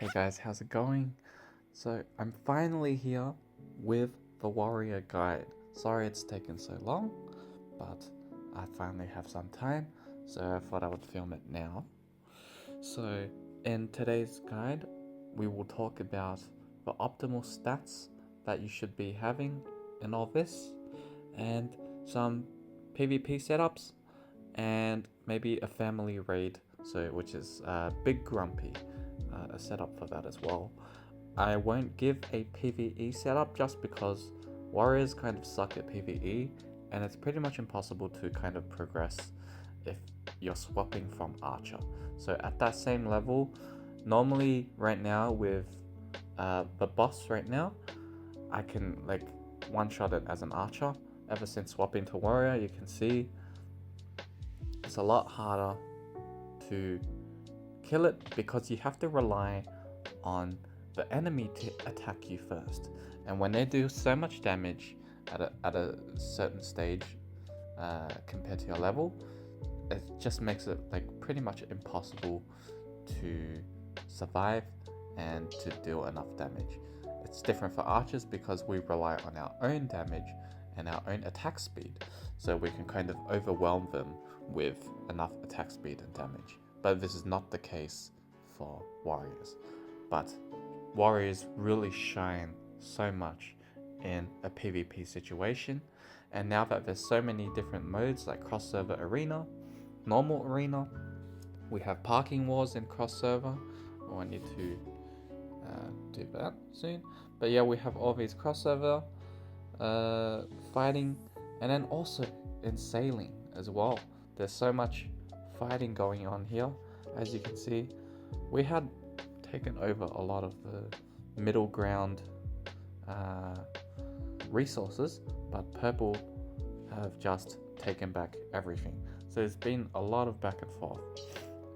Hey guys, how's it going? So I'm finally here with the warrior guide. Sorry it's taken so long, but I finally have some time, so I thought I would film it now. So in today's guide, we will talk about the optimal stats that you should be having in all this, and some PvP setups, and maybe a family raid, which is Big Grumpy. A setup for that as well. I won't give a PvE setup just because warriors kind of suck at PvE, and it's pretty much impossible to kind of progress if you're swapping from archer. So at that same level, normally right now with the boss right now, I can like one-shot it as an archer. Ever since swapping to warrior, you can see it's a lot harder to kill it because you have to rely on the enemy to attack you first, and when they do so much damage at a certain stage compared to your level, it just makes it like pretty much impossible to survive and to deal enough damage. It's different for archers because we rely on our own damage and our own attack speed, so we can kind of overwhelm them with enough attack speed and damage. But this is not the case for warriors. But warriors really shine so much in a PvP situation, and now that there's so many different modes like cross-server arena, normal arena, we have parking wars in cross-server. I need to do that soon. But yeah, we have all these cross-server fighting, and then also in sailing as well. There's so much fighting going on here. As you can see, we had taken over a lot of the middle ground resources, but purple have just taken back everything. So there's been a lot of back and forth,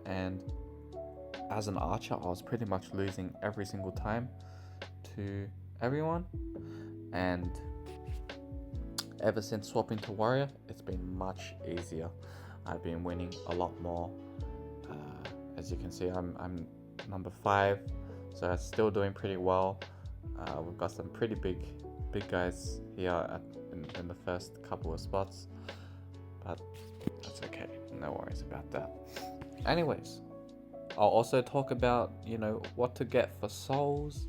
and as an archer I was pretty much losing every single time to everyone, and ever since swapping to warrior, it's been much easier. I've been winning a lot more. As you can see, I'm number 5, so I'm still doing pretty well. We've got some pretty big guys here in the first couple of spots, but that's okay, no worries about that. Anyways, I'll also talk about what to get for souls,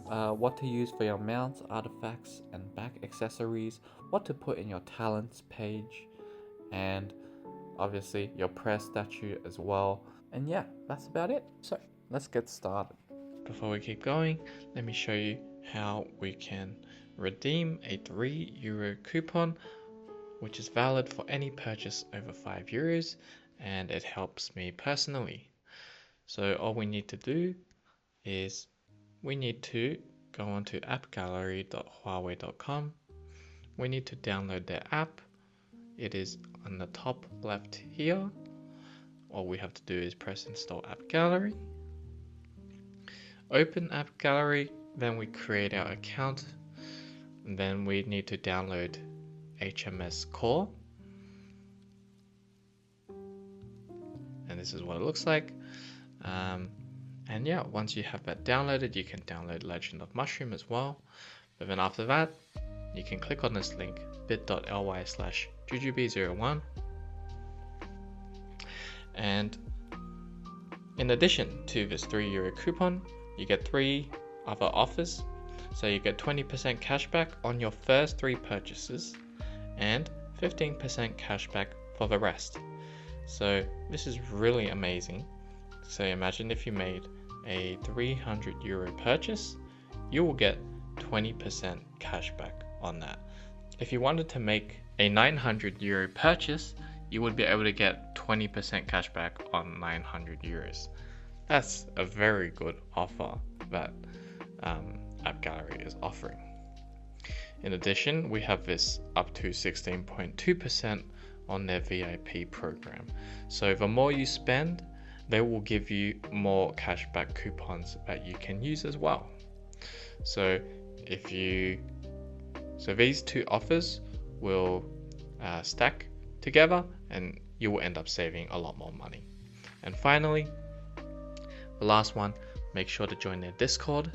what to use for your mounts, artifacts, and back accessories, what to put in your talents page, and obviously your prayer statue as well. And yeah, that's about it. So let's get started. Before we keep going, let me show you how we can redeem a €3 coupon, which is valid for any purchase over €5, and it helps me personally. So all we need to do is we need to go onto appgallery.huawei.com. We need to download their app. It is on the top left here. All we have to do is press install AppGallery. Open AppGallery, then we create our account, and then we need to download HMS Core. And this is what it looks like. And yeah, once you have that downloaded, you can download Legend of Mushroom as well. But then after that, you can click on this link, bit.ly/jujube01. And in addition to this €3 coupon, you get 3 other offers. So you get 20% cashback on your first 3 purchases and 15% cashback for the rest. So this is really amazing. So imagine if you made a €300 purchase, you will get 20% cashback on that. If you wanted to make a €900 purchase, you would be able to get 20% cashback on €900. That's a very good offer that AppGallery is offering. In addition, we have this up to 16.2% on their VIP program. So the more you spend, they will give you more cashback coupons that you can use as well. So these 2 offers will stack together, and you will end up saving a lot more money. And finally, the last one, make sure to join their Discord,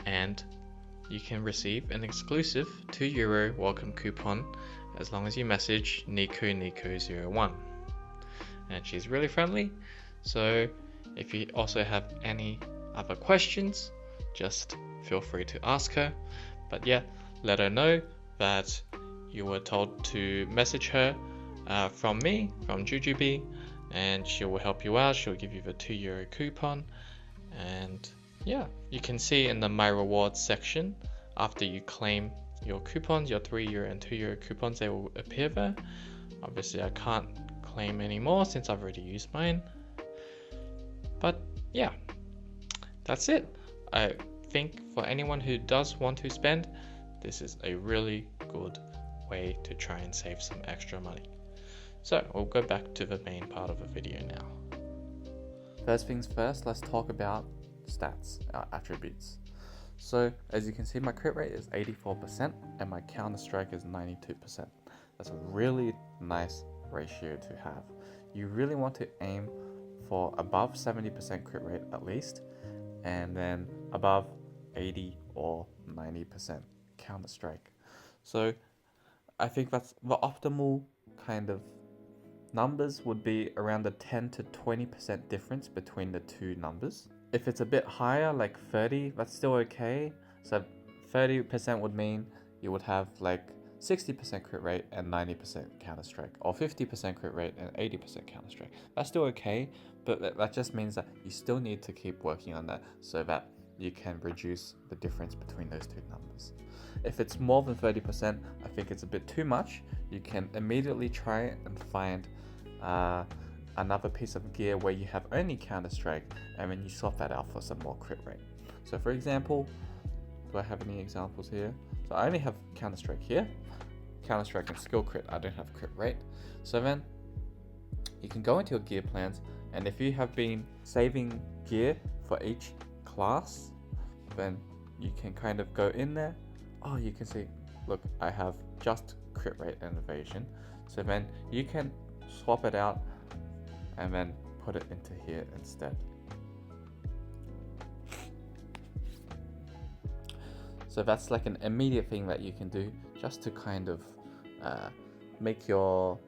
and you can receive an exclusive €2 welcome coupon as long as you message Niku01. And she's really friendly, so if you also have any other questions, just feel free to ask her. But yeah, let her know that you were told to message her from me, from Jujubee, and she will help you out. She'll give you the €2 coupon. And yeah, you can see in the My Rewards section, after you claim your coupons, your €3 and €2 coupons, they will appear there. Obviously I can't claim anymore since I've already used mine. But yeah, that's it. I think for anyone who does want to spend, this is a really good way to try and save some extra money. So we'll go back to the main part of the video now. First things first, let's talk about stats, our attributes. So as you can see, my crit rate is 84% and my counter strike is 92%. That's a really nice ratio to have. You really want to aim for above 70% crit rate at least, and then above 80 or 90% counter strike. So I think that's the optimal kind of numbers would be around the 10 to 20% difference between the two numbers. If it's a bit higher, like 30, that's still okay. So 30% would mean you would have like 60% crit rate and 90% counter strike, or 50% crit rate and 80% counter strike. That's still okay, but that just means that you still need to keep working on that so that you can reduce the difference between those two numbers. If it's more than 30%, I think it's a bit too much. You can immediately try and find another piece of gear where you have only counter strike, and then you swap that out for some more crit rate. So for example, do I have any examples here? So I only have counter strike here, counter strike and skill crit. I don't have crit rate. So then you can go into your gear plans, and if you have been saving gear for each class, then you can kind of go in there. Oh, you can see, look, I have just crit rate and evasion. So then you can swap it out and then put it into here instead. So that's like an immediate thing that you can do just to kind of make your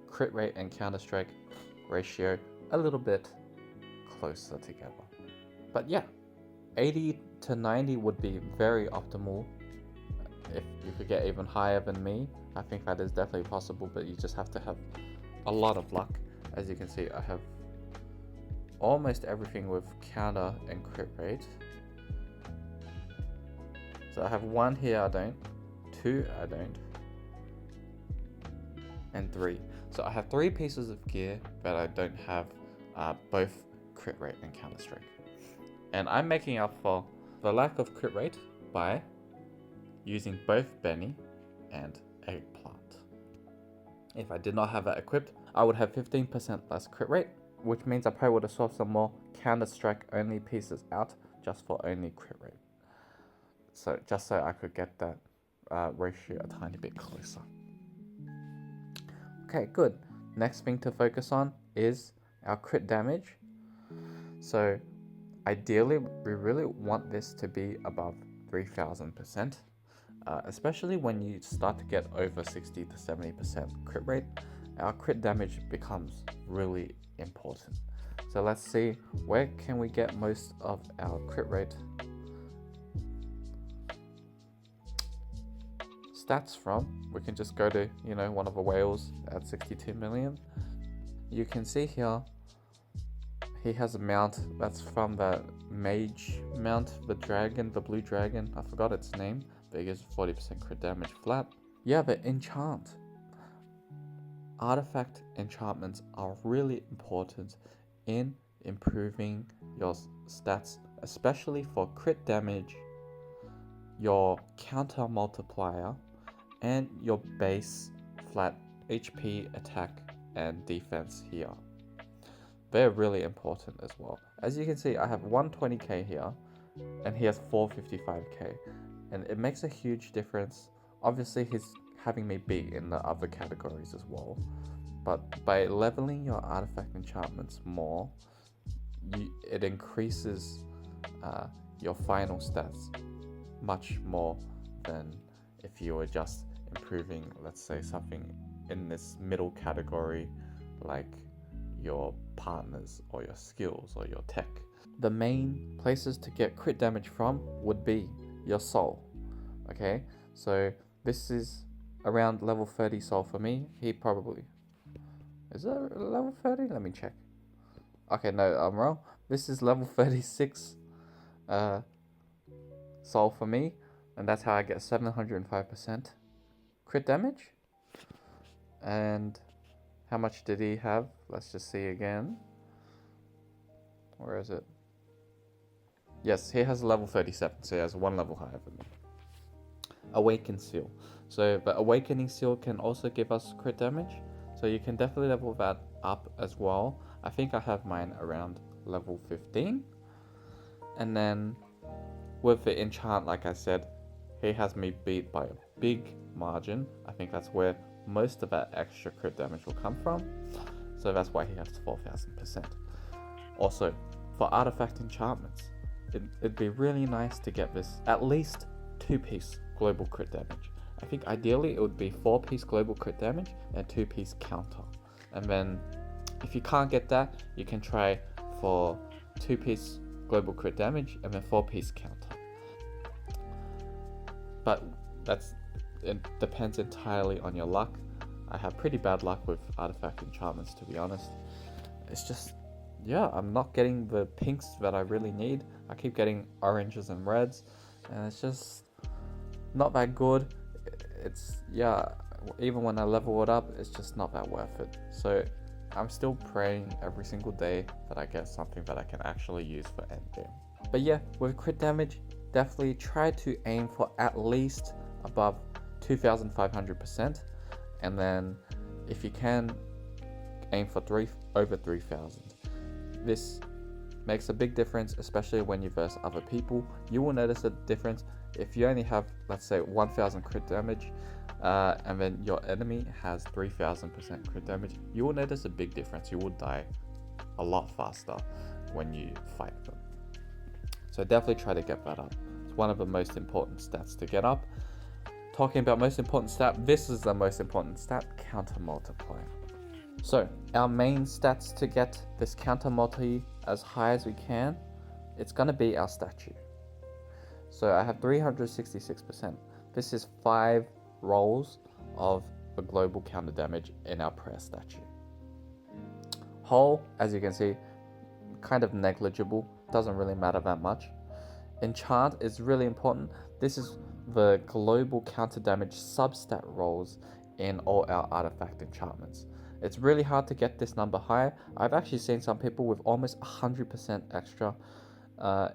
crit rate and counter strike ratio a little bit closer together. But yeah, 80 to 90 would be very optimal. If you could get even higher than me, I think that is definitely possible, but you just have to have a lot of luck. As you can see, I have almost everything with counter and crit rate. So I have 1 here, I don't, 2, I don't, and 3. So I have 3 pieces of gear that I don't have both crit rate and counter strike. And I'm making up for the lack of crit rate by using both Benny and Eggplant. If I did not have that equipped, I would have 15% less crit rate, which means I probably would have swapped some more counter strike only pieces out just for only crit rate. So just so I could get that ratio a tiny bit closer. Okay, good. Next thing to focus on is our crit damage. So ideally, we really want this to be above 3000%, especially when you start to get over 60 to 70% crit rate. Our crit damage becomes really important. So let's see, where can we get most of our crit rate stats from? We can just go to, one of the whales at 62 million. You can see here, he has a mount that's from the mage mount, the dragon, the blue dragon, I forgot its name, but it gives 40% crit damage flat. Yeah, the enchant. Artifact enchantments are really important in improving your stats, especially for crit damage, your counter multiplier, and your base flat HP, attack, and defense here. They're really important as well. As you can see, I have 120k here, and he has 455k, and it makes a huge difference. Obviously, he's having me beat in the other categories as well, but by leveling your artifact enchantments more, it increases your final stats much more than if you were just improving, let's say, something in this middle category like your partners or your skills or your tech. The main places to get crit damage from would be your soul. Okay, so this is around level 30 soul for me. He probably is it level 30? Let me check. Okay, no, I'm wrong. This is level 36 soul for me, and that's how I get 705% crit damage. And how much did he have? Let's just see again. Where is it? Yes, he has level 37, so he has one level higher than me. Awaken Seal. So the Awakening Seal can also give us crit damage, so you can definitely level that up as well. I think I have mine around level 15. And then with the enchant, like I said, he has me beat by a big margin. I think that's where most of that extra crit damage will come from. So that's why he has 4,000%. Also, for artifact enchantments, it'd be really nice to get this at least 2-piece global crit damage. I think ideally it would be 4-piece global crit damage and 2-piece counter. And then if you can't get that, you can try for 2-piece global crit damage and then 4-piece counter. But it depends entirely on your luck. I have pretty bad luck with artifact enchantments, to be honest. It's just, yeah, I'm not getting the pinks that I really need. I keep getting oranges and reds, and it's just not that good. It's, yeah, even when I level it up, it's just not that worth it. So I'm still praying every single day that I get something that I can actually use for endgame. But yeah, with crit damage, definitely try to aim for at least above 2,500%, and then if you can, aim for over 3,000. This makes a big difference, especially when you verse other people. You will notice a difference if you only have, let's say, 1,000 crit damage, and then your enemy has 3,000% crit damage. You will notice a big difference. You will die a lot faster when you fight them. So definitely try to get that up. It's one of the most important stats to get up. Talking about most important stat, this is the most important stat, counter multiplier. So our main stats to get this counter multi as high as we can, it's going to be our statue. So I have 366%. This is 5 rolls of the global counter damage in our prayer statue. Hull, as you can see, kind of negligible, doesn't really matter that much. Enchant is really important. This is the global counter damage substat rolls in all our artifact enchantments. It's really hard to get this number higher. I've actually seen some people with almost 100% extra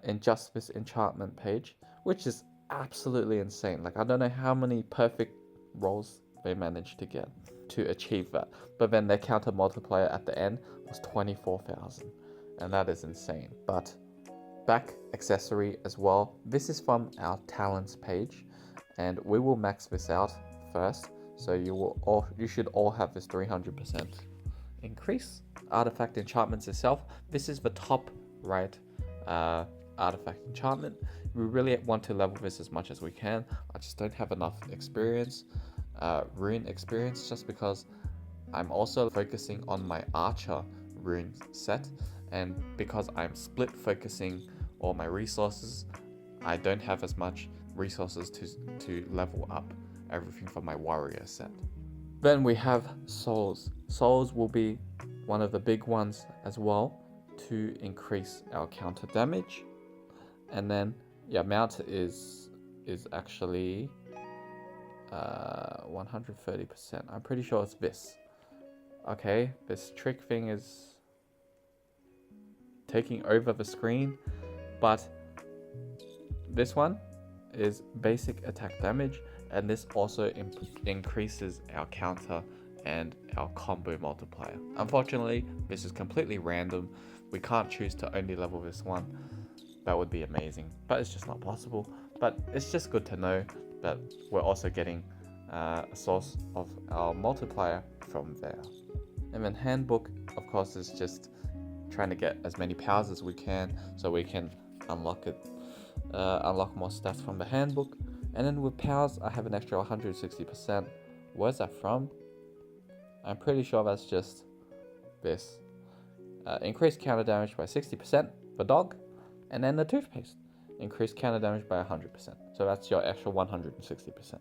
in just this enchantment page, which is absolutely insane. Like, I don't know how many perfect rolls they managed to get to achieve that. But then their counter multiplier at the end was 24,000, and that is insane. But back accessory as well. This is from our talents page, and we will max this out first. So you should all have this 300% increase. Artifact enchantments itself. This is the top right artifact enchantment. We really want to level this as much as we can. I just don't have enough experience, rune experience, just because I'm also focusing on my archer rune set, and because I'm split focusing all my resources, I don't have as much resources to level up everything from my warrior set. Then we have souls. Souls will be one of the big ones as well to increase our counter damage. And then mount is actually 130%. I'm pretty sure it's this. Okay, this trick thing is taking over the screen, but this one is basic attack damage, and this also increases our counter and our combo multiplier. Unfortunately, this is completely random. We can't choose to only level this one. That would be amazing, but it's just not possible. But it's just good to know that we're also getting a source of our multiplier from there. And then handbook, of course, is just trying to get as many powers as we can so we can unlock more stats from the handbook. And then with powers, I have an extra 160%. Where's that from? I'm pretty sure that's just this. Increased counter damage by 60% for dog, and then the toothpaste. Increased counter damage by 100%. So that's your extra 160%.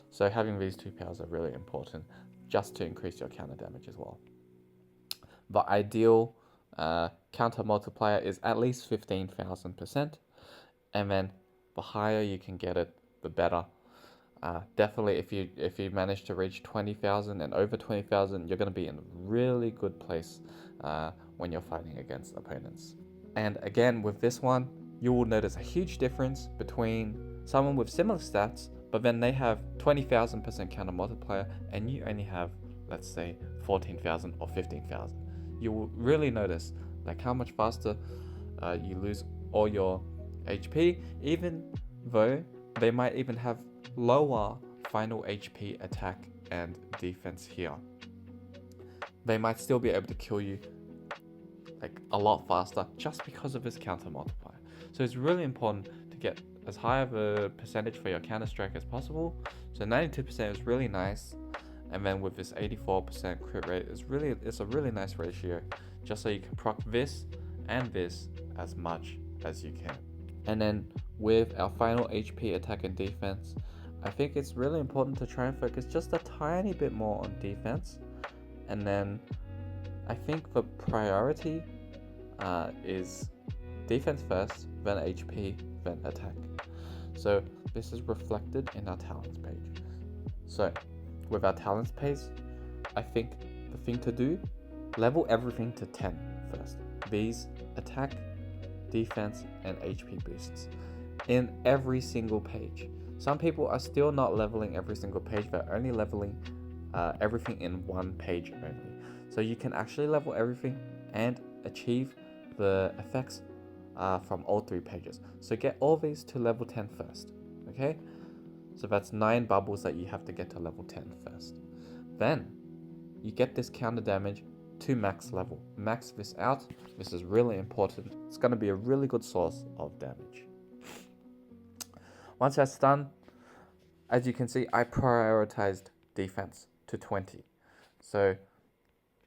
So having these two powers are really important just to increase your counter damage as well. The ideal counter multiplier is at least 15,000%, and then the higher you can get it, the better. Definitely, if you manage to reach 20,000 and over 20,000, you're going to be in a really good place when you're fighting against opponents. And again, with this one, you will notice a huge difference between someone with similar stats, but then they have 20,000% counter multiplier, and you only have, let's say, 14,000 or 15,000. You will really notice like how much faster you lose all your HP, even though they might even have lower final HP, attack, and defense here. They might still be able to kill you like a lot faster just because of this counter multiplier. So it's really important to get as high of a percentage for your counter strike as possible. So 92% is really nice, and then with this 84% crit rate, it's a really nice ratio, just so you can proc this and this as much as you can. And then with our final HP, attack, and defense, I think it's really important to try and focus just a tiny bit more on defense. And then I think the priority is defense first, then HP, then attack. So this is reflected in our talents page. So with our talents page, I think the thing to do, level everything to 10 first. These attack, defense, and HP boosts in every single page. Some people are still not leveling every single page, they're only leveling everything in one page only. So you can actually level everything and achieve the effects from all 3 pages. So get all these to level 10 first, okay? So that's 9 bubbles that you have to get to level 10 first. Then you get this counter damage to max level. Max this out. This is really important. It's going to be a really good source of damage. Once that's done, as you can see, I prioritized defense to 20. So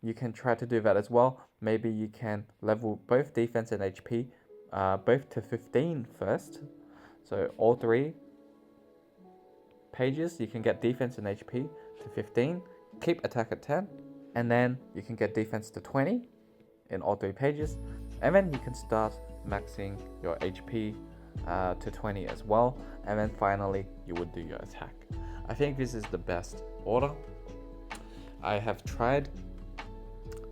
you can try to do that as well. Maybe you can level both defense and HP both to 15 first. So all 3 pages, you can get defense and HP to 15. Keep attack at 10. And then you can get defense to 20 in all 3 pages. And then you can start maxing your HP to 20 as well. And then finally, you would do your attack. I think this is the best order. I have tried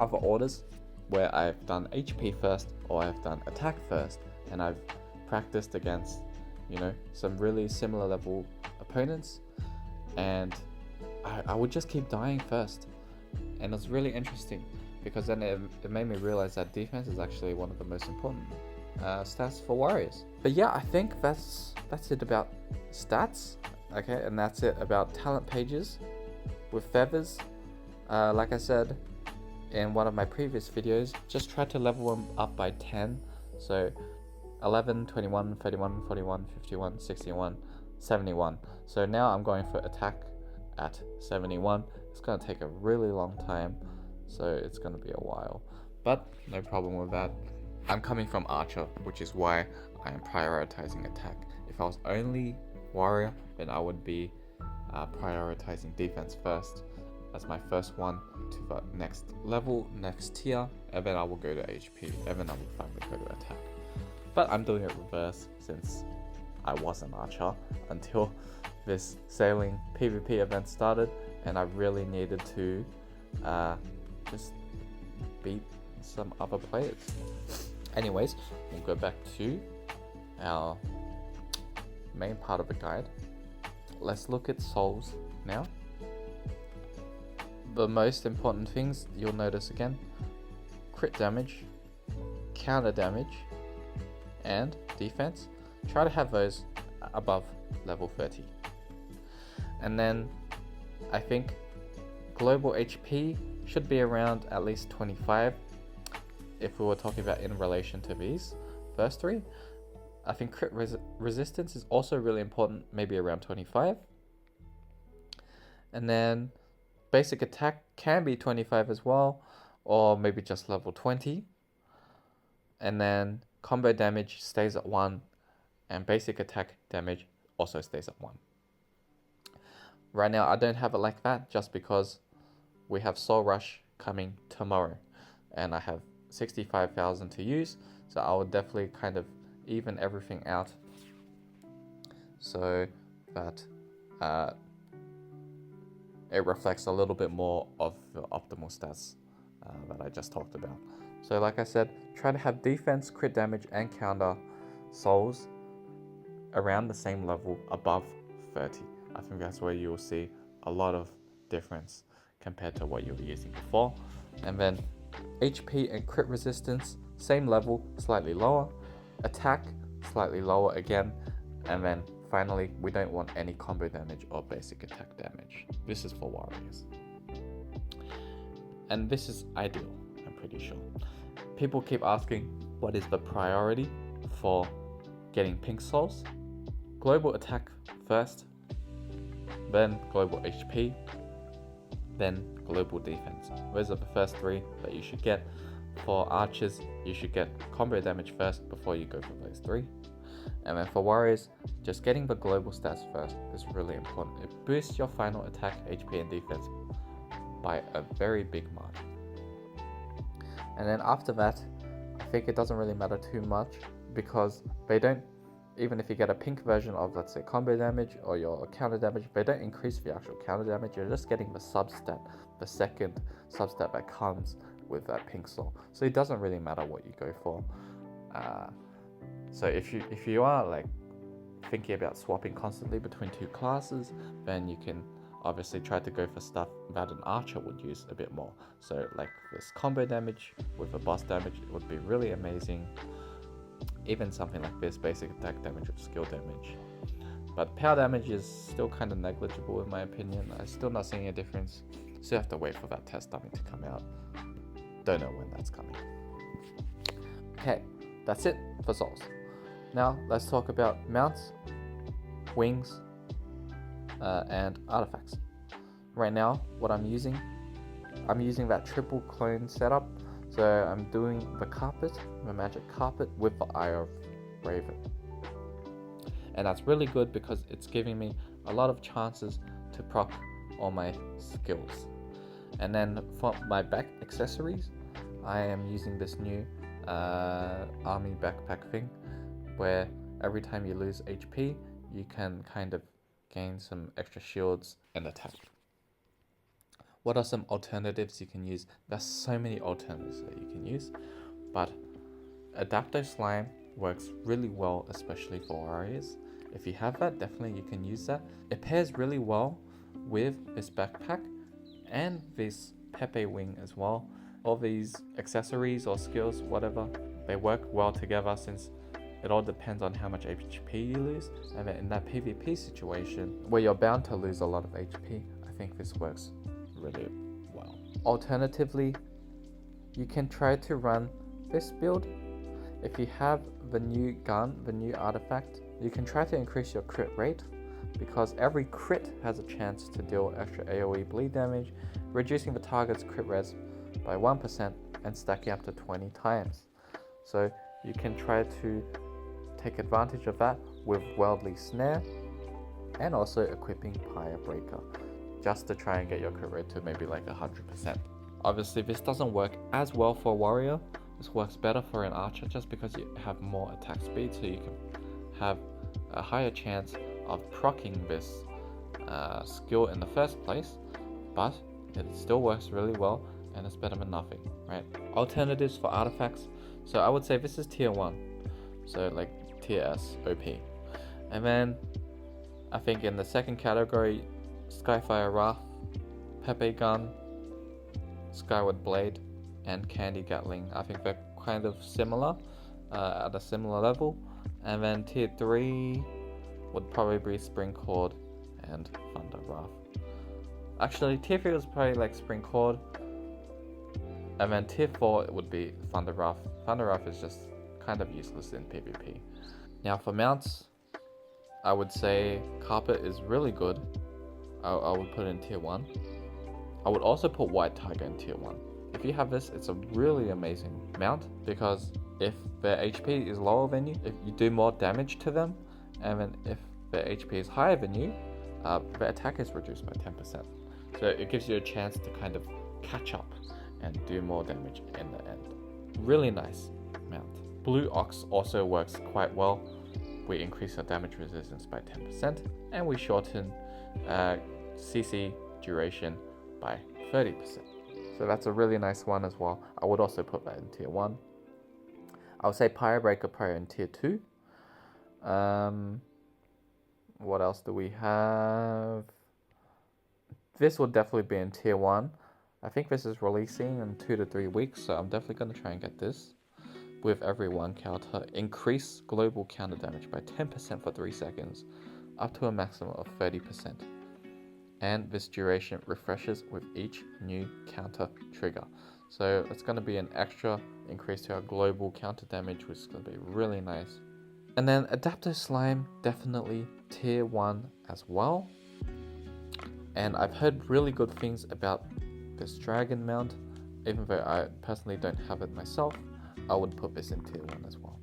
other orders where I've done HP first or I've done attack first, and I've practiced against, some really similar level opponents, and I would just keep dying first. And it's really interesting because then it made me realize that defense is actually one of the most important stats for warriors. But yeah, I think that's it about stats. Okay, and that's it about talent pages. With feathers, like I said in one of my previous videos, just try to level them up by 10. So 11, 21, 31, 41, 51, 61, 71. So now I'm going for attack at 71. It's going to take a really long time, so it's going to be a while, but no problem with that. I'm coming from archer, which is why I am prioritizing attack. If I was only warrior, then I would be prioritizing defense first as my first one to the next level, next tier, and then I will go to HP, and then I will finally go to attack. But I'm doing it reverse since I was an archer until this sailing PvP event started, and I really needed to just beat some other players. Anyways, we'll go back to our main part of the guide. Let's look at souls now. The most important things you'll notice again: crit damage, counter damage, and defense. Try to have those above level 30. And then I think global HP should be around at least 25. if we were talking about in relation to these first three, I think crit resistance is also really important, maybe around 25. And then basic attack can be 25 as well, or maybe just level 20. And then combo damage stays at 1, and basic attack damage also stays at 1. Right now I don't have it like that just because we have Soul Rush coming tomorrow and I have 65,000 to use, so I will definitely kind of even everything out so that it reflects a little bit more of the optimal stats that I just talked about. So like I said, try to have defense, crit damage and counter souls around the same level, above 30. I think that's where you'll see a lot of difference compared to what you were using before. And then HP and crit resistance, same level, slightly lower. Attack, slightly lower again. And then finally, we don't want any combo damage or basic attack damage. This is for warriors. And this is ideal, I'm pretty sure. People keep asking, what is the priority for getting pink souls? Global attack first, then global HP, then global defense. Those are the first three that you should get. For archers, you should get combo damage first before you go for those three. And then for warriors, just getting the global stats first is really important. It boosts your final attack, HP and defense by a very big margin. And then after that, I think it doesn't really matter too much because they don't, even if you get a pink version of, let's say, combo damage or your counter damage, they don't increase the actual counter damage. You're just getting the substat, the second substat that comes with that pink soul. So it doesn't really matter what you go for. So if you are like thinking about swapping constantly between two classes, then you can obviously try to go for stuff that an archer would use a bit more. So like this combo damage with a boss damage would be really amazing. Even something like this, basic attack damage with skill damage. But power damage is still kind of negligible in my opinion. I'm still not seeing a difference. Still have to wait for that test dummy to come out. Don't know when that's coming. Okay, that's it for souls. Now let's talk about mounts, wings, and artifacts. Right now, what I'm using that triple clone setup. So I'm doing the carpet, the magic carpet with the Eye of Raven. And that's really good because it's giving me a lot of chances to proc all my skills. And then for my back accessories, I am using this new army backpack thing where every time you lose HP, you can kind of gain some extra shields and attack. What are some alternatives you can use? There's so many alternatives that you can use, but Adapto Slime works really well, especially for warriors. If you have that, definitely you can use that. It pairs really well with this backpack and this Pepe wing as well. All these accessories or skills, whatever, they work well together since it all depends on how much HP you lose. And then in that PvP situation where you're bound to lose a lot of HP, I think this works really well. Alternatively, you can try to run this build. If you have the new gun, the new artifact, you can try to increase your crit rate because every crit has a chance to deal extra AoE bleed damage, reducing the target's crit res by 1% and stacking up to 20 times. So you can try to take advantage of that with Worldly Snare and also equipping Pyre Breaker, just to try and get your crit rate to maybe like 100%. Obviously this doesn't work as well for a warrior. This works better for an archer just because you have more attack speed, so you can have a higher chance of proccing this skill in the first place, but it still works really well and it's better than nothing, right? Alternatives for artifacts. So I would say this is tier 1, so like tier S OP. And then I think in the second category, Skyfire Wrath, Pepe Gun, Skyward Blade, and Candy Gatling. I think they're kind of similar, at a similar level. And then tier 3 would probably be Spring Cord and Thunder Wrath. Actually, tier 3 was probably like Spring Cord, And then tier 4 it would be Thunder Wrath. Thunder Wrath is just kind of useless in PvP. Now for mounts, I would say Carpet is really good. I would put it in tier 1. I would also put White Tiger in tier 1. If you have this, it's a really amazing mount, because if their HP is lower than you, if you do more damage to them, and then if their HP is higher than you, their attack is reduced by 10%. So it gives you a chance to kind of catch up and do more damage in the end. Really nice mount. Blue Ox also works quite well. We increase our damage resistance by 10%, and we shorten CC duration by 30%. So that's a really nice one as well. I would also put that in tier 1. I would say Pyrebreaker probably in tier 2. What else do we have? This will definitely be in tier 1. I think this is releasing in 2 to 3 weeks, so I'm definitely going to try and get this. With every 1 counter, increase global counter damage by 10% for 3 seconds, up to a maximum of 30%. And this duration refreshes with each new counter trigger. So it's going to be an extra increase to our global counter damage, which is going to be really nice. And then Adaptive Slime, definitely tier 1 as well. And I've heard really good things about this dragon mount. Even though I personally don't have it myself, I would put this in tier 1 as well.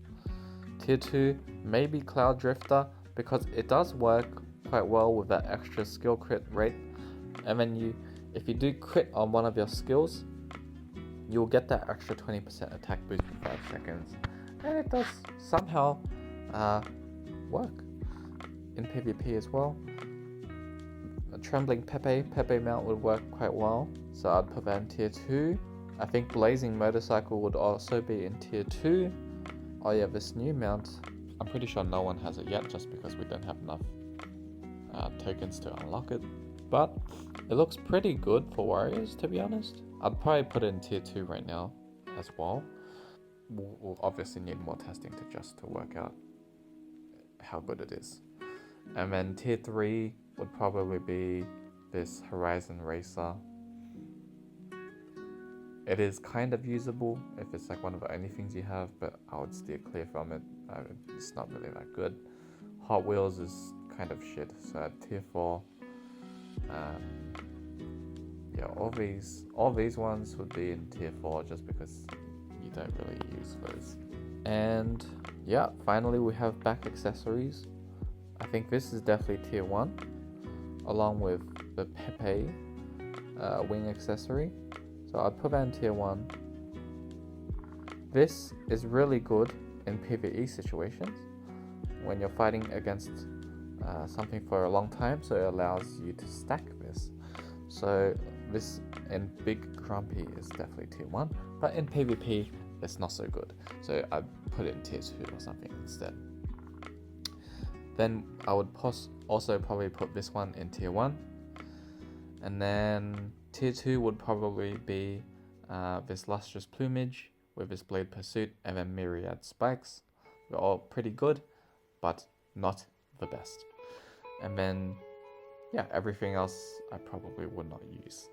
Tier 2, maybe Cloud Drifter, because it does work quite well with that extra skill crit rate. And then if you do crit on one of your skills, you'll get that extra 20% attack boost for 5 seconds. And it does somehow work in PvP as well. A Trembling Pepe mount would work quite well, so I'd put that in tier 2. I think Blazing Motorcycle would also be in tier 2. Oh yeah, this new mount, I'm pretty sure no one has it yet, just because we don't have enough tokens to unlock it. But it looks pretty good for warriors, to be honest. I'd probably put it in tier 2 right now as well. We'll obviously need more testing to work out how good it is. And then tier 3 would probably be this Horizon Racer. It is kind of usable if it's like one of the only things you have, but I would steer clear from it. It's not really that good. Hot Wheels is kind of shit, so at tier 4. Yeah, all these ones would be in tier 4 just because you don't really use those. And yeah, finally we have back accessories. I think this is definitely tier 1, along with the Pepe wing accessory. So I'd put that in tier 1. This is really good in PvE situations when you're fighting against something for a long time, so it allows you to stack this. So this in Big Grumpy is definitely tier 1, but in PvP it's not so good. So I'd put it in tier 2 or something instead. Then I would also probably put this one in tier 1. And then tier 2 would probably be this Lustrous Plumage with this Blade Pursuit and then Myriad Spikes. They're all pretty good, but not the best. And then, yeah, everything else I probably would not use.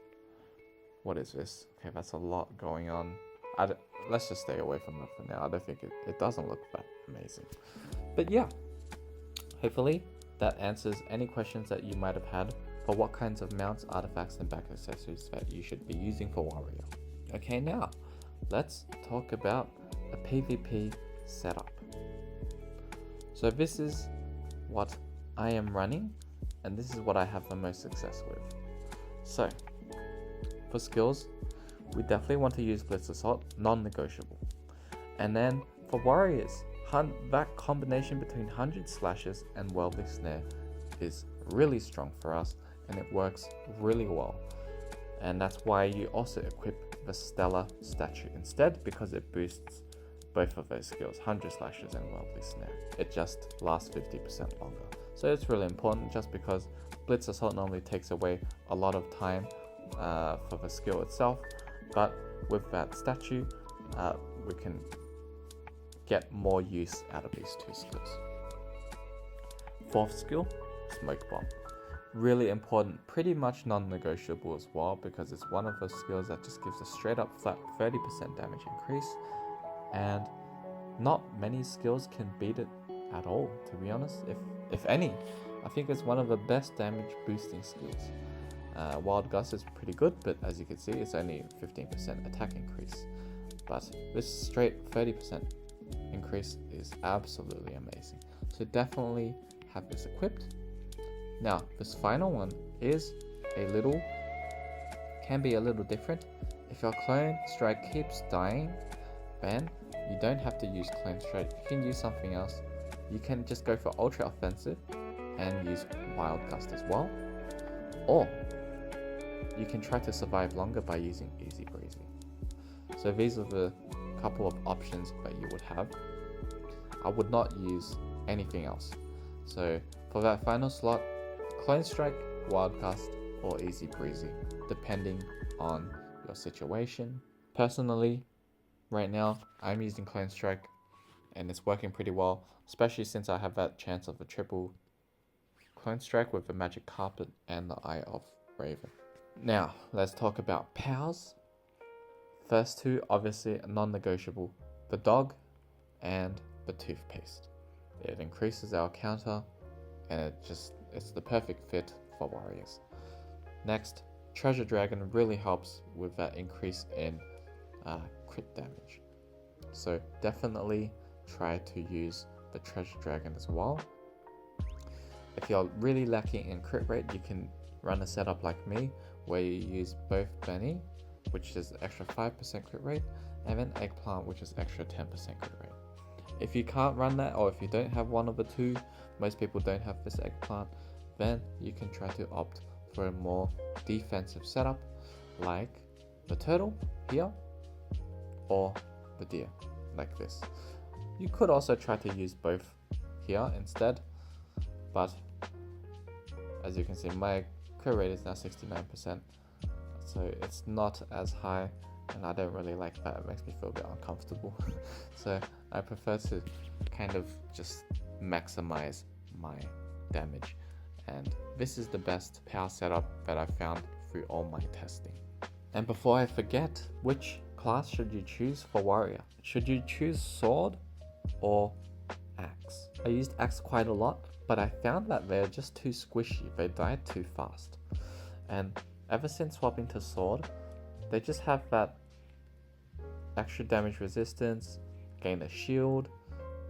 What is this? Okay, that's a lot going on. Let's just stay away from it for now. I don't think it doesn't look that amazing. But yeah, hopefully that answers any questions that you might have had for what kinds of mounts, artifacts, and back accessories that you should be using for Warrior. Okay, now let's talk about a PvP setup. So this is what I am running, and this is what I have the most success with. So for skills, we definitely want to use Blitz Assault, non-negotiable. And then for warriors, that combination between 100 Slashes and Worldly Snare is really strong for us, and it works really well. And that's why you also equip the Stellar statue instead, because it boosts both of those skills, 100 Slashes and Worldly Snare. It just lasts 50% longer. So it's really important, just because Blitz Assault normally takes away a lot of time for the skill itself, but with that statue, we can get more use out of these two skills. Fourth skill, Smoke Bomb. really important, pretty much non-negotiable as well, because it's one of those skills that just gives a straight up flat 30% damage increase, and not many skills can beat it at all, to be honest. If any, I think it's one of the best damage boosting skills. Wild Gust is pretty good, but as you can see, it's only 15% attack increase. But this straight 30% increase is absolutely amazing. So definitely have this equipped. Now, this final one can be a little different. If your Clone Strike keeps dying, then you don't have to use Clone Strike. You can use something else. You can just go for Ultra Offensive and use Wild Gust as well. Or you can try to survive longer by using Easy Breezy. So these are the couple of options that you would have. I would not use anything else. So for that final slot, Clone Strike, Wild Gust, or Easy Breezy, depending on your situation. Personally, right now, I'm using Clone Strike, and it's working pretty well, especially since I have that chance of a triple Clone Strike with the Magic Carpet and the Eye of Raven. Now, let's talk about powers. First two, obviously non-negotiable, the dog and the toothpaste. It increases our counter, and it's the perfect fit for warriors. Next, Treasure Dragon really helps with that increase in crit damage. So definitely try to use the Treasure Dragon as well. If you're really lacking in crit rate, you can run a setup like me, where you use both Benny, which is extra 5% crit rate, and then Eggplant, which is extra 10% crit rate. If you can't run that, or if you don't have one of the two, most people don't have this Eggplant, then you can try to opt for a more defensive setup, like the turtle here, or the deer, like this. You could also try to use both here instead, but as you can see, my crit rate is now 69%, so it's not as high, and I don't really like that. It makes me feel a bit uncomfortable. So I prefer to kind of just maximize my damage, and this is the best power setup that I found through all my testing. And before I forget, which class should you choose for warrior? Should you choose sword or axe? I used axe quite a lot, but I found that they're just too squishy. They die too fast. And ever since swapping to sword, they just have that extra damage resistance, gain a shield,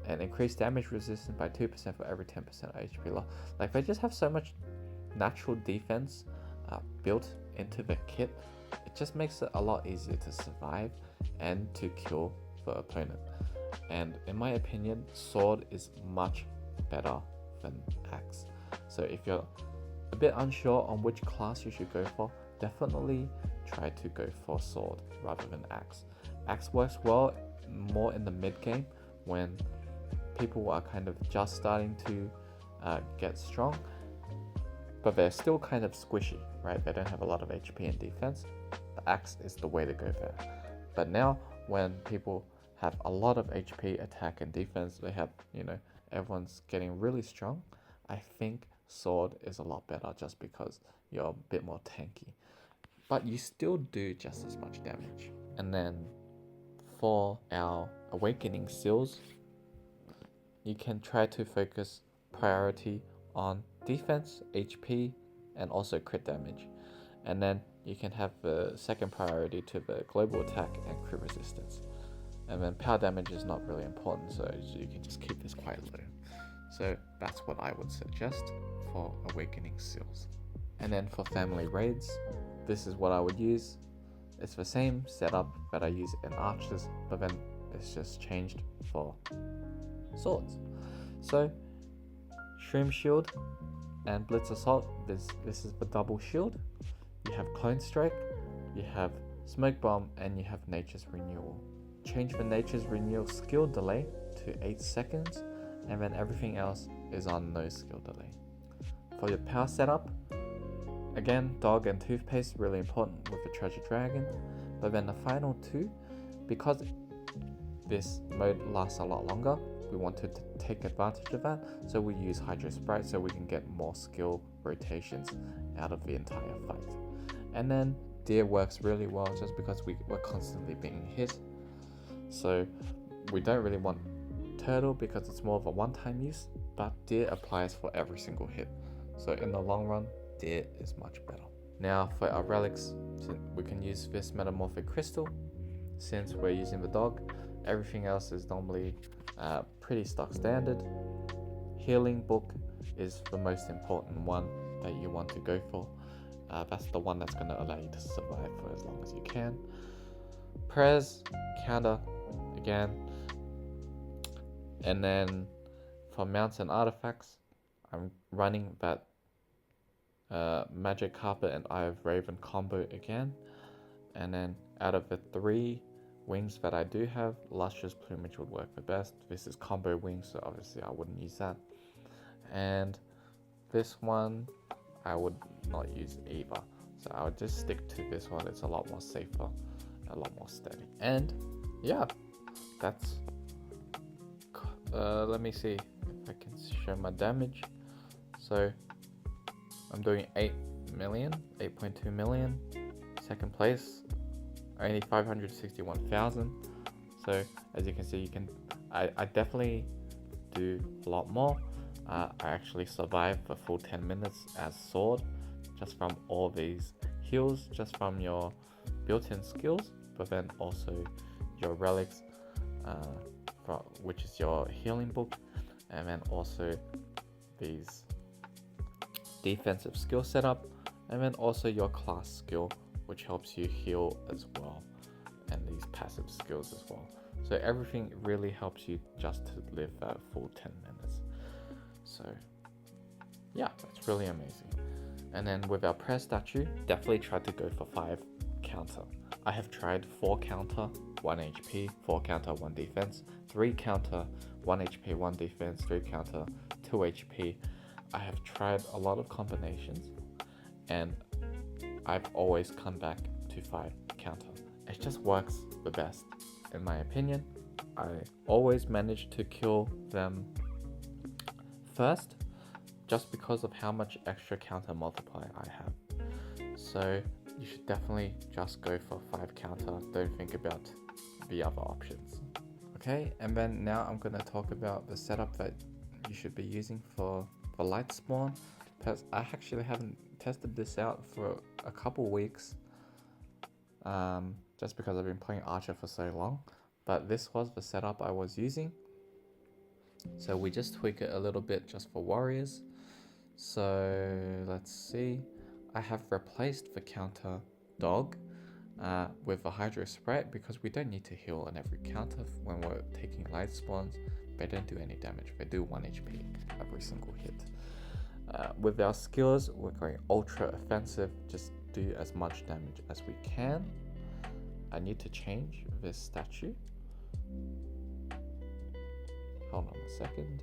and increase damage resistance by 2% for every 10% HP loss. Like, they just have so much natural defense built into the kit. It just makes it a lot easier to survive and to kill the opponent. And in my opinion, sword is much better than axe. So if you're a bit unsure on which class you should go for, definitely try to go for sword rather than axe. Axe works well more in the mid game when people are kind of just starting to get strong, but they're still kind of squishy, right? They don't have a lot of HP and defense. The axe is the way to go there. But now when people have a lot of HP, attack and defense, they have, everyone's getting really strong, I think sword is a lot better just because you're a bit more tanky, but you still do just as much damage. And then for our awakening seals, you can try to focus priority on defense, HP, and also crit damage. And then you can have the second priority to the global attack and crit resistance. And then power damage is not really important, so you can just keep this quite low. So that's what I would suggest for awakening seals. And then for family raids, this is what I would use. It's the same setup that I use in archers, but then it's just changed for swords. So Shroom Shield and Blitz Assault, this is the double shield. You have Clone Strike, you have Smoke Bomb, and you have Nature's Renewal. Change the Nature's Renewal skill delay to 8 seconds, and then everything else is on no skill delay. For your power setup, again, Dog and Toothpaste really important with the Treasure Dragon, but then the final two, because this mode lasts a lot longer, we wanted to take advantage of that, so we use Hydro Sprite so we can get more skill rotations out of the entire fight. And then Deer works really well just because we're constantly being hit. So we don't really want Turtle because it's more of a one-time use, but Deer applies for every single hit. So in the long run, Deer is much better. Now for our relics, we can use this Metamorphic Crystal. Since we're using the dog, everything else is normally pretty stock standard. Healing Book is the most important one that you want to go for. That's the one that's going to allow you to survive for as long as you can. Prez, counter, again. And then for mounts and artifacts, I'm running that Magic Carpet and Eye of Raven combo again. And then out of the 3 wings that I do have, Lustrous Plumage would work the best. This is combo wings, so obviously I wouldn't use that. And this one I would not use either, so I would just stick to this one. It's a lot more safer, a lot more steady. And yeah, that's let me see if I can show my damage. So I'm doing 8.2 million. Second place, only 561,000. So as you can see, I definitely do a lot more. I actually survived the full 10 minutes as Sword, just from all these heals, just from your built-in skills, but then also your relics, which is your healing book, and then also these defensive skill setup, and then also your class skill, which helps you heal as well, and these passive skills as well. So everything really helps you just to live that full 10 minutes. So yeah, that's really amazing. And then with our Prez statue, definitely try to go for 5 counter. I have tried 4 counter, 1 HP, 4 counter, 1 defense, 3 counter, 1 HP, 1 defense, 3 counter, 2 HP. I have tried a lot of combinations and I've always come back to 5 counter. It just works the best in my opinion. I always manage to kill them first just because of how much extra counter multiplier I have. So you should definitely just go for 5 counter. Don't think about the other options. Okay, and then now I'm going to talk about the setup that you should be using for the Lightspawn, because I actually haven't tested this out for a couple weeks, just because I've been playing Archer for so long. But this was the setup I was using. So we just tweak it a little bit just for warriors. So let's see. I have replaced the counter dog with a Hydro Sprite because we don't need to heal on every counter when we're taking Lightspawns. They don't do any damage. They do 1 HP every single hit. With our skills, we're going ultra offensive. Just do as much damage as we can. I need to change this statue. Hold on a second.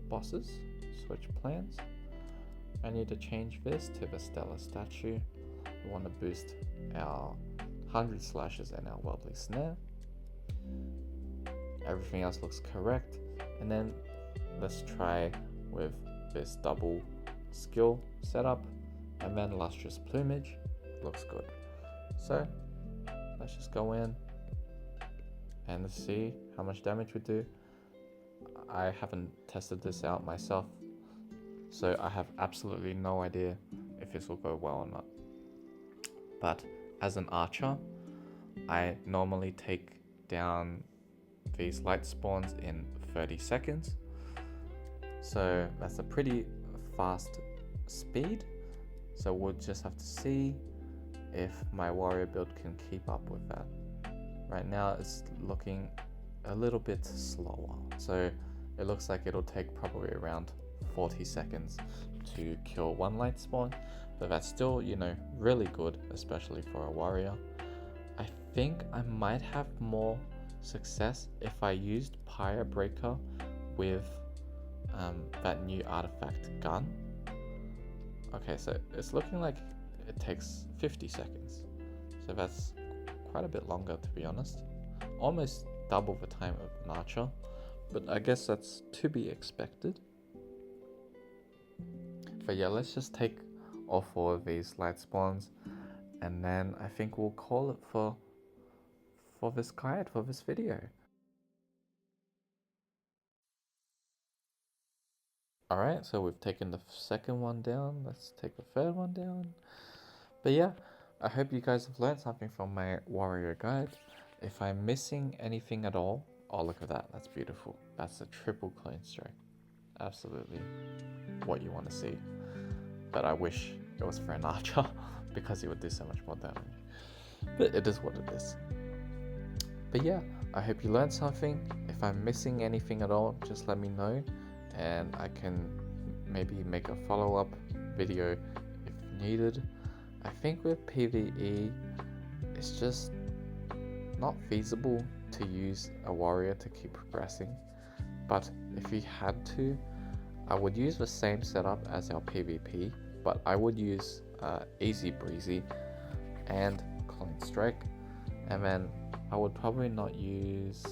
Bosses, switch plans. I need to change this to the Stellar statue. We want to boost our 100 slashes and our Worldly Snare. Everything else looks correct. And then let's try with this double skill setup. And then Lustrous Plumage. Looks good. So let's just go in and let's see how much damage we do. I haven't tested this out myself, so I have absolutely no idea if this will go well or not. But as an archer, I normally take down these Lightspawns in 30 seconds. So that's a pretty fast speed. So we'll just have to see if my warrior build can keep up with that. Right now it's looking a little bit slower. So it looks like it'll take probably around 40 seconds to kill 1 Lightspawn. But that's still, really good, especially for a warrior. I think I might have more success if I used Pyre Breaker with that new artifact gun. Okay, so it's looking like it takes 50 seconds. So that's quite a bit longer, to be honest. Almost double the time of an archer, but I guess that's to be expected. But yeah, let's just take all 4 of these Lightspawns, and then I think we'll call it for this guide, for this video. Alright, so we've taken the second one down, let's take the third one down. But yeah, I hope you guys have learned something from my warrior guide. If I'm missing anything at all, oh look at that, that's beautiful. That's a triple clone strike. Absolutely what you want to see. But I wish it was for an archer because he would do so much more damage. But it is what it is. But yeah, I hope you learned something. If I'm missing anything at all, just let me know, and I can maybe make a follow-up video if needed. I think with PvE, it's just not feasible to use a warrior to keep progressing. But if you had to, I would use the same setup as our PvP, but I would use Easy Breezy and Clone Strike, and then I would probably not use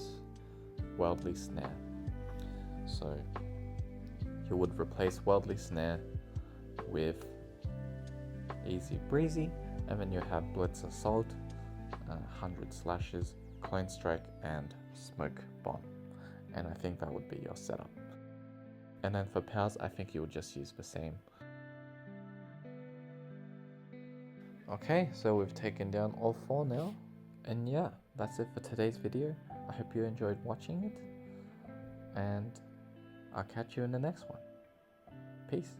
Worldly Snare. So you would replace Worldly Snare with Easy Breezy, and then you have Blitz Assault, 100 Slashes, Clone Strike, and Smoke Bomb. And I think that would be your setup. And then for powers, I think you would just use the same. Okay, so we've taken down all 4 now. And yeah, that's it for today's video. I hope you enjoyed watching it. And I'll catch you in the next one. Peace.